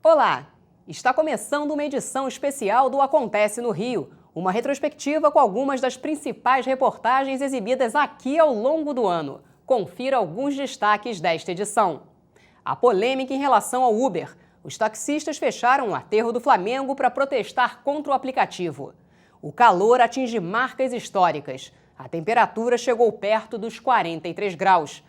Olá! Está começando uma edição especial do Acontece no Rio, uma retrospectiva com algumas das principais reportagens exibidas aqui ao longo do ano. Confira alguns destaques desta edição. A polêmica em relação ao Uber. Os taxistas fecharam o aterro do Flamengo para protestar contra o aplicativo. O calor atinge marcas históricas. A temperatura chegou perto dos 43 graus.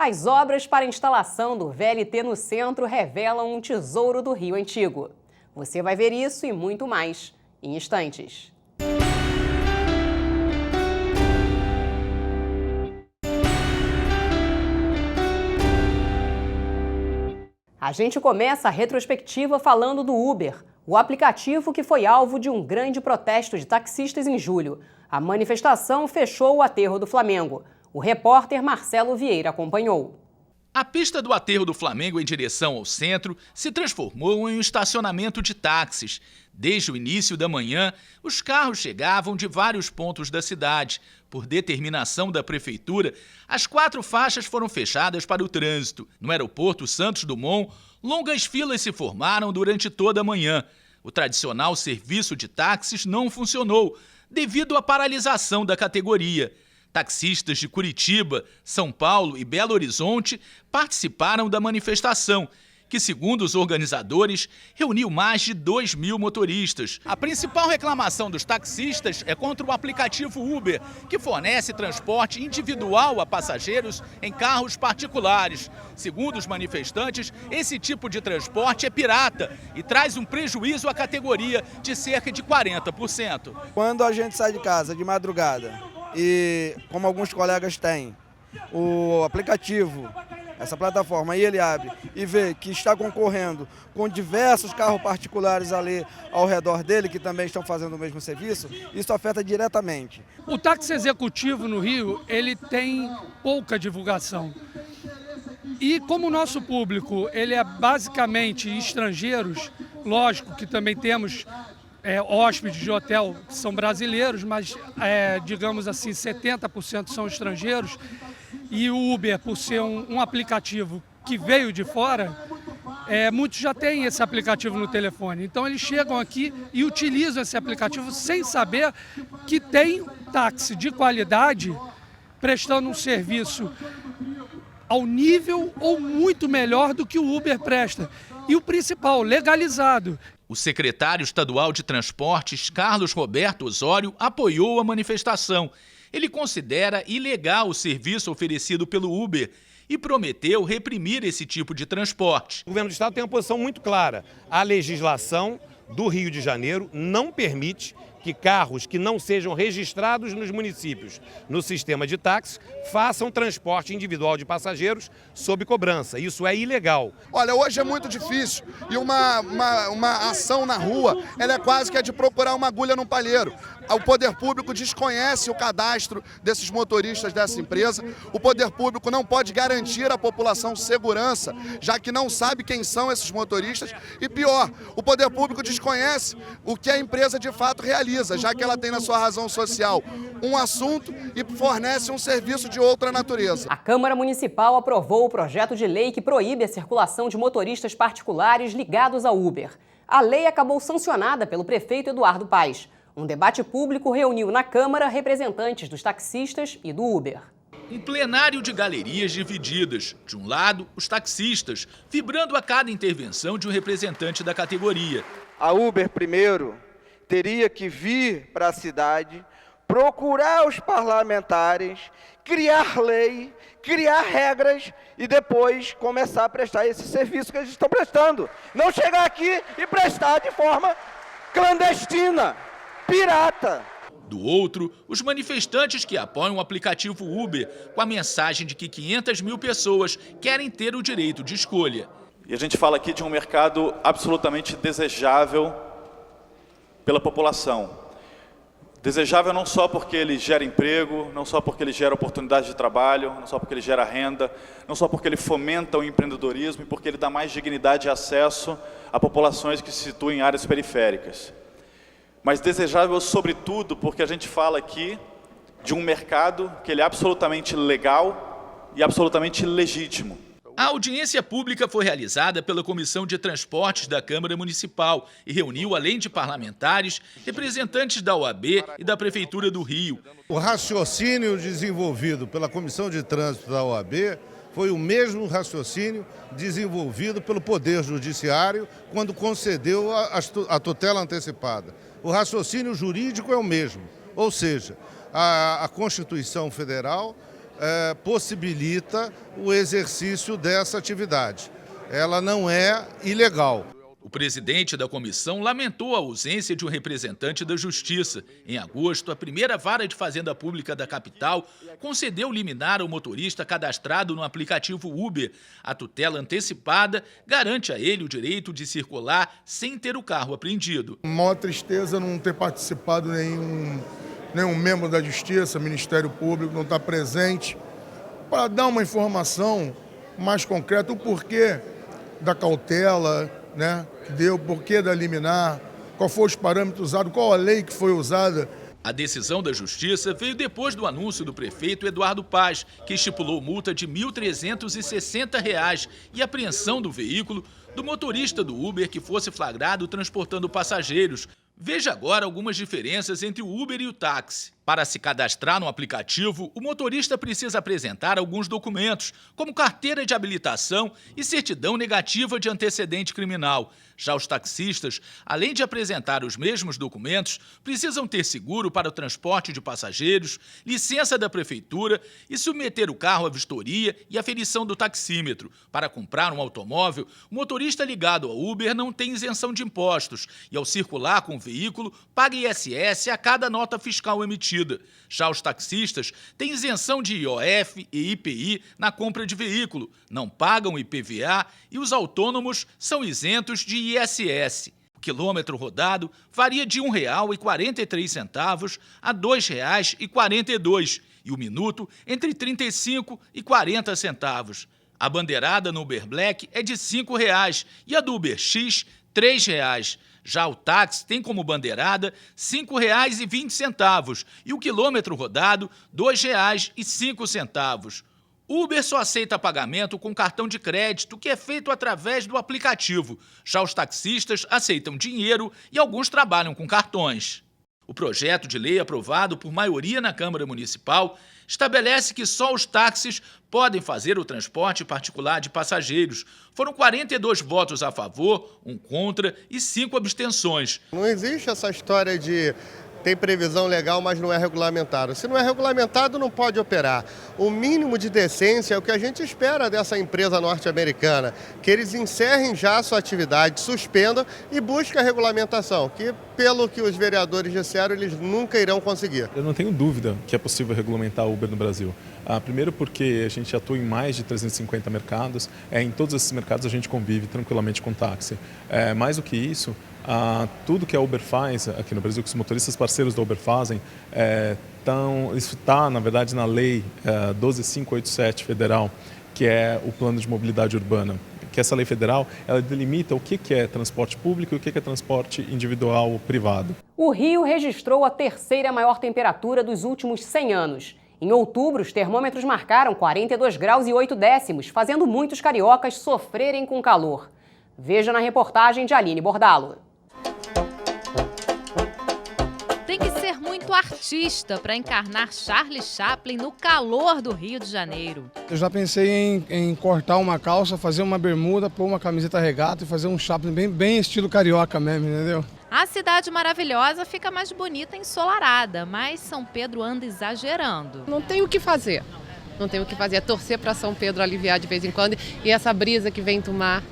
As obras para a instalação do VLT no centro revelam um tesouro do Rio Antigo. Você vai ver isso e muito mais em instantes. A gente começa a retrospectiva falando do Uber, o aplicativo que foi alvo de um grande protesto de taxistas em julho. A manifestação fechou o aterro do Flamengo. O repórter Marcelo Vieira acompanhou. A pista do aterro do Flamengo em direção ao centro se transformou em um estacionamento de táxis. Desde o início da manhã, os carros chegavam de vários pontos da cidade. Por determinação da prefeitura, as 4 faixas foram fechadas para o trânsito. No aeroporto Santos Dumont, longas filas se formaram durante toda a manhã. O tradicional serviço de táxis não funcionou, devido à paralisação da categoria. Taxistas de Curitiba, São Paulo e Belo Horizonte participaram da manifestação, que, segundo os organizadores, reuniu mais de 2.000 motoristas. A principal reclamação dos taxistas é contra o aplicativo Uber, que fornece transporte individual a passageiros em carros particulares. Segundo os manifestantes, esse tipo de transporte é pirata e traz um prejuízo à categoria de cerca de 40%. Quando a gente sai de casa de madrugada e, como alguns colegas têm, o aplicativo, essa plataforma, aí ele abre e vê que está concorrendo com diversos carros particulares ali ao redor dele, que também estão fazendo o mesmo serviço, isso afeta diretamente. O táxi executivo no Rio, ele tem pouca divulgação. E como o nosso público, ele é basicamente estrangeiros, lógico que também temos hóspedes de hotel que são brasileiros, mas, digamos assim, 70% são estrangeiros. E o Uber, por ser um aplicativo que veio de fora, muitos já têm esse aplicativo no telefone. Então eles chegam aqui e utilizam esse aplicativo sem saber que tem táxi de qualidade prestando um serviço ao nível ou muito melhor do que o Uber presta. E o principal, legalizado. O secretário estadual de Transportes, Carlos Roberto Osório, apoiou a manifestação. Ele considera ilegal o serviço oferecido pelo Uber e prometeu reprimir esse tipo de transporte. O governo do estado tem uma posição muito clara. A legislação do Rio de Janeiro não permite que carros que não sejam registrados nos municípios no sistema de táxi façam transporte individual de passageiros sob cobrança. Isso é ilegal. Olha, hoje é muito difícil e uma ação na rua, ela é quase que a de procurar uma agulha num palheiro. O poder público desconhece o cadastro desses motoristas dessa empresa. O poder público não pode garantir à população segurança, já que não sabe quem são esses motoristas. E pior, o poder público desconhece o que a empresa de fato realiza, já que ela tem na sua razão social um assunto e fornece um serviço de outra natureza. A Câmara Municipal aprovou o projeto de lei que proíbe a circulação de motoristas particulares ligados ao Uber. A lei acabou sancionada pelo prefeito Eduardo Paes. Um debate público reuniu na Câmara representantes dos taxistas e do Uber. Um plenário de galerias divididas. De um lado, os taxistas, vibrando a cada intervenção de um representante da categoria. A Uber, primeiro, teria que vir para a cidade, procurar os parlamentares, criar lei, criar regras e depois começar a prestar esse serviço que eles estão prestando. Não chegar aqui e prestar de forma clandestina, pirata. Do outro, os manifestantes que apoiam o aplicativo Uber, com a mensagem de que 500 mil pessoas querem ter o direito de escolha. E a gente fala aqui de um mercado absolutamente desejável pela população. Desejável não só porque ele gera emprego, não só porque ele gera oportunidade de trabalho, não só porque ele gera renda, não só porque ele fomenta o empreendedorismo e porque ele dá mais dignidade e acesso a populações que se situam em áreas periféricas. Mas desejável sobretudo porque a gente fala aqui de um mercado que ele é absolutamente legal e absolutamente legítimo. A audiência pública foi realizada pela Comissão de Transportes da Câmara Municipal e reuniu, além de parlamentares, representantes da OAB e da Prefeitura do Rio. O raciocínio desenvolvido pela Comissão de Trânsito da OAB foi o mesmo raciocínio desenvolvido pelo Poder Judiciário quando concedeu a tutela antecipada. O raciocínio jurídico é o mesmo, ou seja, a Constituição Federal possibilita o exercício dessa atividade. Ela não é ilegal. O presidente da comissão lamentou a ausência de um representante da Justiça. Em agosto, a primeira vara de Fazenda Pública da capital concedeu liminar ao motorista cadastrado no aplicativo Uber. A tutela antecipada garante a ele o direito de circular sem ter o carro apreendido. Maior tristeza não ter participado nenhum membro da Justiça, Ministério Público, não está presente para dar uma informação mais concreta, o porquê da cautela, né, que deu, o porquê da liminar, qual foram os parâmetros usados, qual a lei que foi usada. A decisão da Justiça veio depois do anúncio do prefeito Eduardo Paz, que estipulou multa de R$ 1.360 e apreensão do veículo do motorista do Uber que fosse flagrado transportando passageiros. Veja agora algumas diferenças entre o Uber e o táxi. Para se cadastrar no aplicativo, o motorista precisa apresentar alguns documentos, como carteira de habilitação e certidão negativa de antecedente criminal. Já os taxistas, além de apresentar os mesmos documentos, precisam ter seguro para o transporte de passageiros, licença da prefeitura e submeter o carro à vistoria e aferição do taxímetro. Para comprar um automóvel, o motorista ligado ao Uber não tem isenção de impostos e, ao circular com o veículo, paga ISS a cada nota fiscal emitida. Já os taxistas têm isenção de IOF e IPI na compra de veículo, não pagam IPVA e os autônomos são isentos de ISS. O quilômetro rodado varia de R$ 1,43 a R$ 2,42 e o minuto entre 35 e 40 centavos. A bandeirada no Uber Black é de R$ 5,00 e a do Uber X, R$ 3,00. Já o táxi tem como bandeirada R$ 5,20 e o quilômetro rodado R$ 2,05. Uber só aceita pagamento com cartão de crédito, que é feito através do aplicativo. Já os taxistas aceitam dinheiro e alguns trabalham com cartões. O projeto de lei aprovado por maioria na Câmara Municipal estabelece que só os táxis podem fazer o transporte particular de passageiros. Foram 42 votos a favor, 1 contra e 5 abstenções. Não existe essa história de tem previsão legal, mas não é regulamentado. Se não é regulamentado, não pode operar. O mínimo de decência é o que a gente espera dessa empresa norte-americana, que eles encerrem já a sua atividade, suspendam e busquem a regulamentação, que pelo que os vereadores disseram, eles nunca irão conseguir. Eu não tenho dúvida que é possível regulamentar o Uber no Brasil. Primeiro porque a gente atua em mais de 350 mercados, em todos esses mercados a gente convive tranquilamente com táxi. Mais do que isso, tudo que a Uber faz aqui no Brasil, que os motoristas parceiros da Uber fazem, isso está, na verdade, na lei 12587 federal, que é o plano de mobilidade urbana. Que essa lei federal, ela delimita o que é transporte público e o que é transporte individual ou privado. O Rio registrou a terceira maior temperatura dos últimos 100 anos. Em outubro, os termômetros marcaram 42 graus e 8 décimos, fazendo muitos cariocas sofrerem com calor. Veja na reportagem de Aline Bordalo. Tem que ser muito artista para encarnar Charlie Chaplin no calor do Rio de Janeiro. Eu já pensei em cortar uma calça, fazer uma bermuda, pôr uma camiseta regata e fazer um Chaplin bem estilo carioca mesmo, entendeu? A cidade maravilhosa fica mais bonita ensolarada, mas São Pedro anda exagerando. Não tem o que fazer. Não tem o que fazer. É torcer para São Pedro aliviar de vez em quando e essa brisa que vem tomar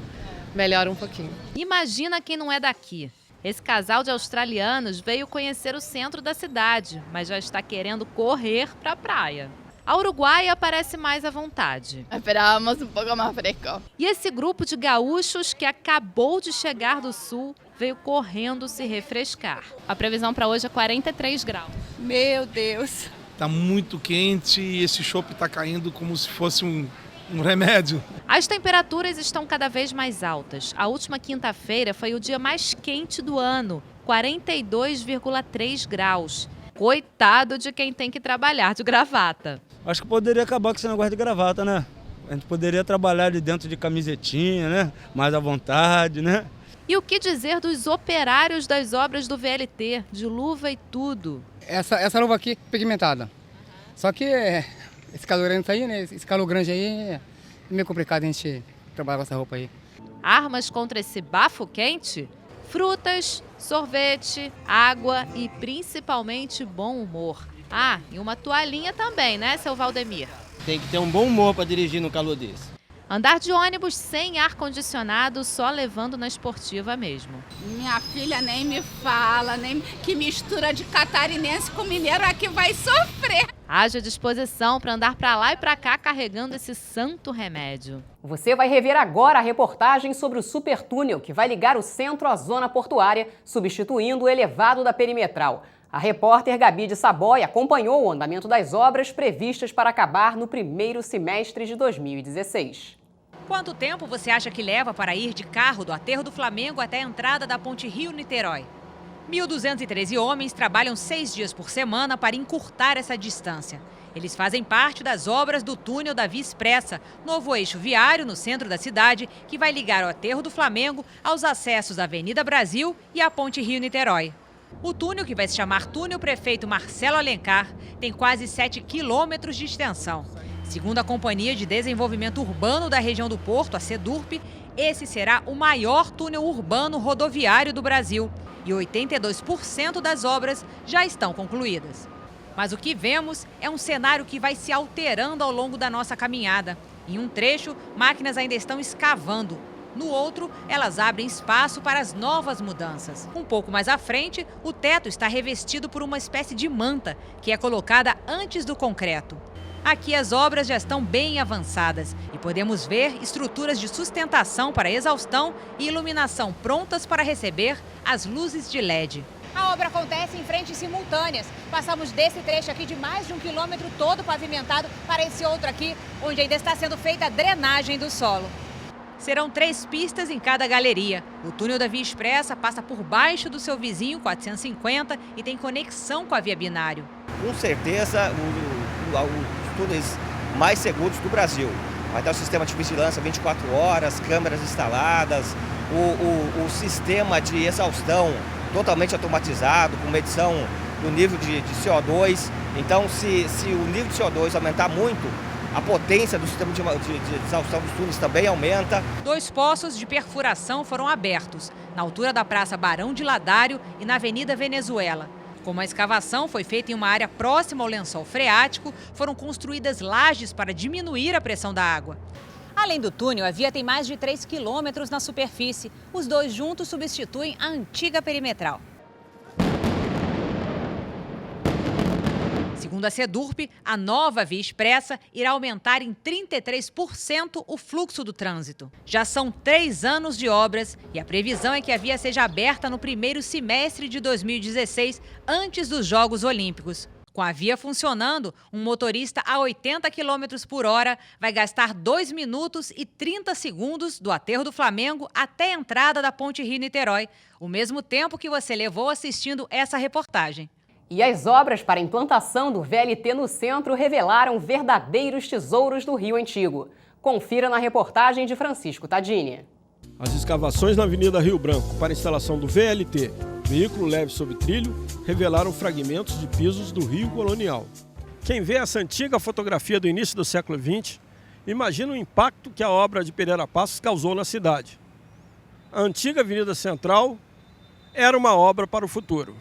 melhora um pouquinho. Imagina quem não é daqui. Esse casal de australianos veio conhecer o centro da cidade, mas já está querendo correr para a praia. A uruguaia parece mais à vontade. Esperávamos um pouco mais fresco. E esse grupo de gaúchos que acabou de chegar do sul veio correndo se refrescar. A previsão para hoje é 43 graus. Meu Deus! Está muito quente e esse chopp está caindo como se fosse um remédio. As temperaturas estão cada vez mais altas. A última quinta-feira foi o dia mais quente do ano, 42,3 graus. Coitado de quem tem que trabalhar de gravata. Acho que poderia acabar com esse negócio de gravata, né? A gente poderia trabalhar ali dentro de camisetinha, né? Mais à vontade, né? E o que dizer dos operários das obras do VLT, de luva e tudo? Essa luva aqui pigmentada. Só que esse calorento aí, né? Esse calor grande aí é meio complicado a gente trabalhar com essa roupa aí. Armas contra esse bafo quente? Frutas, sorvete, água e principalmente bom humor. Ah, e uma toalhinha também, né, seu Valdemir? Tem que ter um bom humor para dirigir no calor desse. Andar de ônibus sem ar-condicionado, só levando na esportiva mesmo. Minha filha nem me fala, nem que mistura de catarinense com mineiro aqui vai sofrer. Haja disposição para andar para lá e para cá carregando esse santo remédio. Você vai rever agora a reportagem sobre o supertúnel que vai ligar o centro à zona portuária, substituindo o elevado da Perimetral. A repórter Gabi de Saboia acompanhou o andamento das obras previstas para acabar no primeiro semestre de 2016. Quanto tempo você acha que leva para ir de carro do Aterro do Flamengo até a entrada da Ponte Rio-Niterói? 1.213 homens trabalham 6 dias por semana para encurtar essa distância. Eles fazem parte das obras do túnel da Via Expressa, novo eixo viário no centro da cidade, que vai ligar o Aterro do Flamengo aos acessos à Avenida Brasil e à Ponte Rio-Niterói. O túnel, que vai se chamar Túnel Prefeito Marcelo Alencar, tem quase 7 quilômetros de extensão. Segundo a Companhia de Desenvolvimento Urbano da região do Porto, a SEDURP, esse será o maior túnel urbano rodoviário do Brasil e 82% das obras já estão concluídas. Mas o que vemos é um cenário que vai se alterando ao longo da nossa caminhada. Em um trecho, máquinas ainda estão escavando. No outro, elas abrem espaço para as novas mudanças. Um pouco mais à frente, o teto está revestido por uma espécie de manta, que é colocada antes do concreto. Aqui as obras já estão bem avançadas e podemos ver estruturas de sustentação para exaustão e iluminação prontas para receber as luzes de LED. A obra acontece em frentes simultâneas. Passamos desse trecho aqui de mais de 1 quilômetro todo pavimentado para esse outro aqui, onde ainda está sendo feita a drenagem do solo. Serão 3 pistas em cada galeria. O túnel da Via Expressa passa por baixo do seu vizinho 450 e tem conexão com a Via Binário. Com certeza, os túneis mais seguros do Brasil. Vai ter o sistema de vigilância 24 horas, câmeras instaladas, o sistema de exaustão totalmente automatizado, com medição do nível de CO2. Então, se o nível de CO2 aumentar muito, a potência do sistema de exaustão dos túneis também aumenta. 2 poços de perfuração foram abertos, na altura da Praça Barão de Ladário e na Avenida Venezuela. Como a escavação foi feita em uma área próxima ao lençol freático, foram construídas lajes para diminuir a pressão da água. Além do túnel, a via tem mais de 3 quilômetros na superfície. Os dois juntos substituem a antiga perimetral. Segundo a SEDURP, a nova Via Expressa irá aumentar em 33% o fluxo do trânsito. Já são 3 anos de obras e a previsão é que a via seja aberta no primeiro semestre de 2016, antes dos Jogos Olímpicos. Com a via funcionando, um motorista a 80 km por hora vai gastar 2 minutos e 30 segundos do Aterro do Flamengo até a entrada da Ponte Rio-Niterói, o mesmo tempo que você levou assistindo essa reportagem. E as obras para a implantação do VLT no centro revelaram verdadeiros tesouros do Rio Antigo. Confira na reportagem de Francisco Tadini. As escavações na Avenida Rio Branco para a instalação do VLT, veículo leve sob trilho, revelaram fragmentos de pisos do Rio Colonial. Quem vê essa antiga fotografia do início do século XX, imagina o impacto que a obra de Pereira Passos causou na cidade. A antiga Avenida Central era uma obra para o futuro.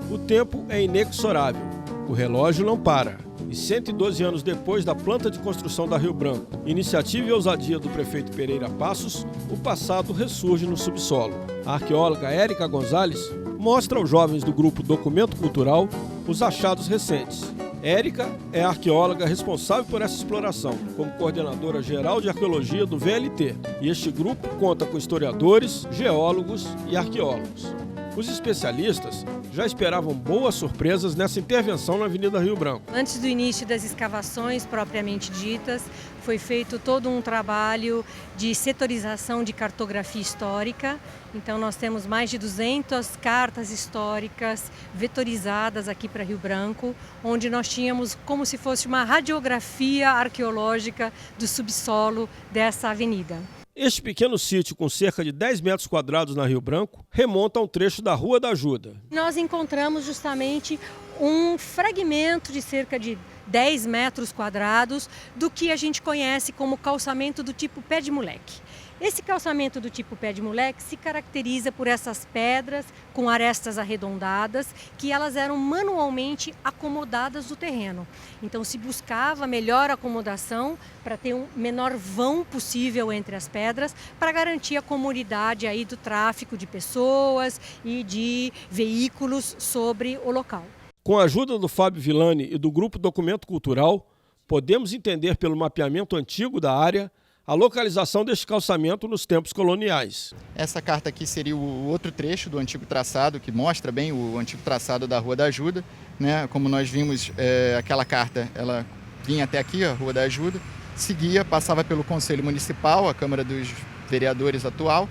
O tempo é inexorável, o relógio não para. E 112 anos depois da planta de construção da Rio Branco, iniciativa e ousadia do prefeito Pereira Passos, o passado ressurge no subsolo. A arqueóloga Érica Gonzalez mostra aos jovens do grupo Documento Cultural os achados recentes. Érica é a arqueóloga responsável por essa exploração, como coordenadora geral de arqueologia do VLT. E este grupo conta com historiadores, geólogos e arqueólogos. Os especialistas já esperavam boas surpresas nessa intervenção na Avenida Rio Branco. Antes do início das escavações propriamente ditas, foi feito todo um trabalho de setorização de cartografia histórica. Então nós temos mais de 200 cartas históricas vetorizadas aqui para Rio Branco, onde nós tínhamos como se fosse uma radiografia arqueológica do subsolo dessa avenida. Este pequeno sítio, com cerca de 10 metros quadrados na Rio Branco, remonta a um trecho da Rua da Ajuda. Nós encontramos justamente um fragmento de cerca de 10 metros quadrados do que a gente conhece como calçamento do tipo pé de moleque. Esse calçamento do tipo pé de moleque se caracteriza por essas pedras com arestas arredondadas, que elas eram manualmente acomodadas do terreno. Então se buscava melhor acomodação para ter um menor vão possível entre as pedras, para garantir a comodidade aí do tráfego de pessoas e de veículos sobre o local. Com a ajuda do Fábio Villani e do Grupo Documento Cultural, podemos entender pelo mapeamento antigo da área a localização deste calçamento nos tempos coloniais. Essa carta aqui seria o outro trecho do antigo traçado, que mostra bem o antigo traçado da Rua da Ajuda, né? Como nós vimos, aquela carta, ela vinha até aqui, a Rua da Ajuda, seguia, passava pelo Conselho Municipal, a Câmara dos Vereadores atual,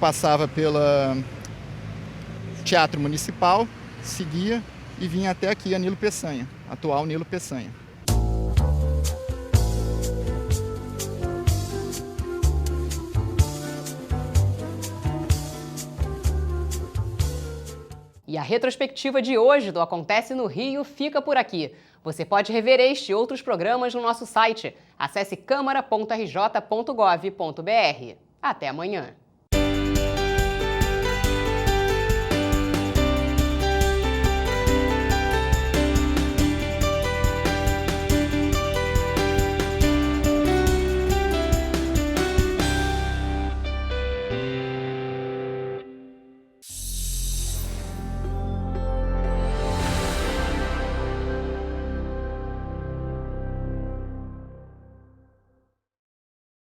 passava pelo Teatro Municipal, seguia e vinha até aqui a Nilo Peçanha, atual Nilo Peçanha. E a retrospectiva de hoje do Acontece no Rio fica por aqui. Você pode rever este e outros programas no nosso site. Acesse câmara.rj.gov.br. Até amanhã.